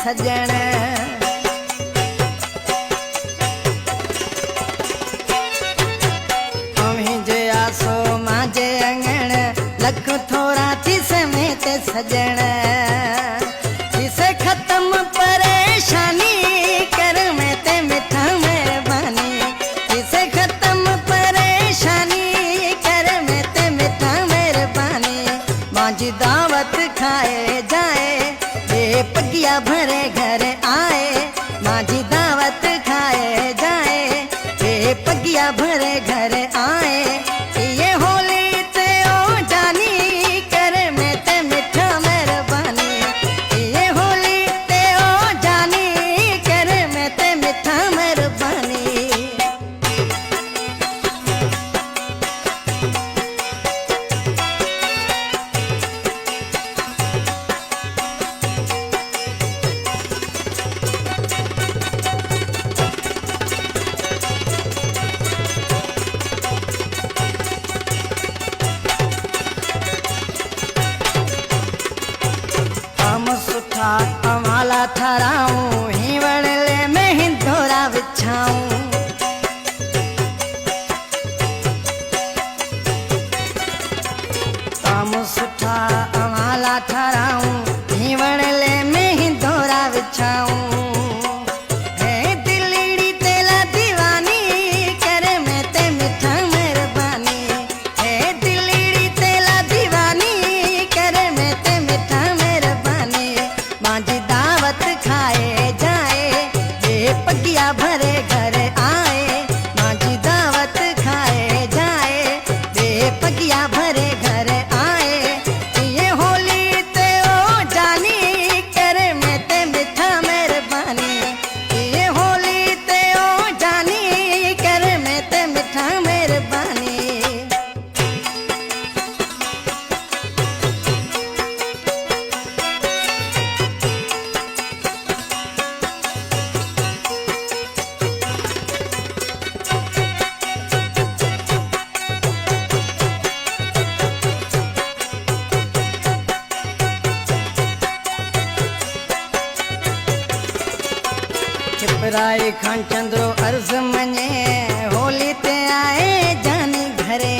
सजण। अवी जे आसो मांजे अंगण लख थोड़ा थी समेत सजण। जिसे खत्म परेशानी कर में ते मिठा मेहरबानी। जिसे खत्म परेशानी कर में ते मिठा मेहरबानी। मांझी दावत खाए जाए ये पगिया भरे घर आए। मांझी दावत खाए जाए ये पगिया भरे घर आए। ये होली ते ओ जानी कर में ते मिठा मेहरबानी। ये होली ते ओ जानी कर में ते मिठा मेहरबानी। सुठा अमाला थराऊं हिवड़ले में हिंदोरा बिछाऊं। काम सुठा अमाला थराऊं हिवड़ले में हिंदोरा बिछाऊं। है दिलड़ी तेला दीवानी कर में ते मिठा मेहरबानी। है दिलड़ी तेला दीवानी कर में ते मिठा मेहरबानी। मांझी दावत खाए जाए ये पगिया भरे घर आए। मांझी दावत खाए जाए ये पगिया भरे घर आए। ये होली ते ओ जानी कर में ते मिठा मेहरबानी। ये होली ते ओ जानी कर में ते मिठा मेहरबानी। छिपराई खान चंद्रो अर्ज मने होली ते आए जानी घरे।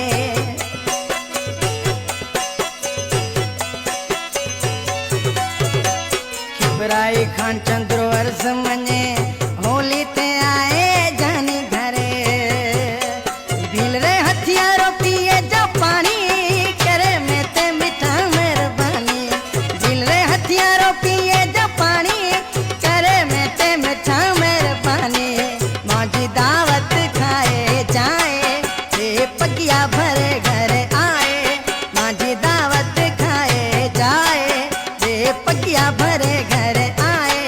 छिपराई खान चंद्रो अर्ज मने होली ते आए जानी घरे। भील रे हथियारों पिए जो पानी करे में ते मिठा मेहरबानी। भील रे हथियारों पिए जो पानी करे में ते मिठा मेहरबानी। मांझी दावत खाए जाए ये पगिया भरे घर आए। मांझी दावत खाए जाए ये पगिया भरे घर आए।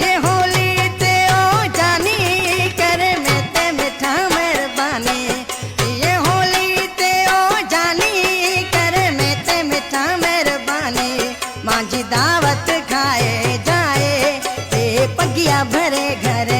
ये होली ते ओ जानी कर में ते मिठा मेहरबानी। ये होली ते ओ जानी कर में ते मिठा मेहरबानी। मांझी दावत खाए जाए ये पगिया भरे घर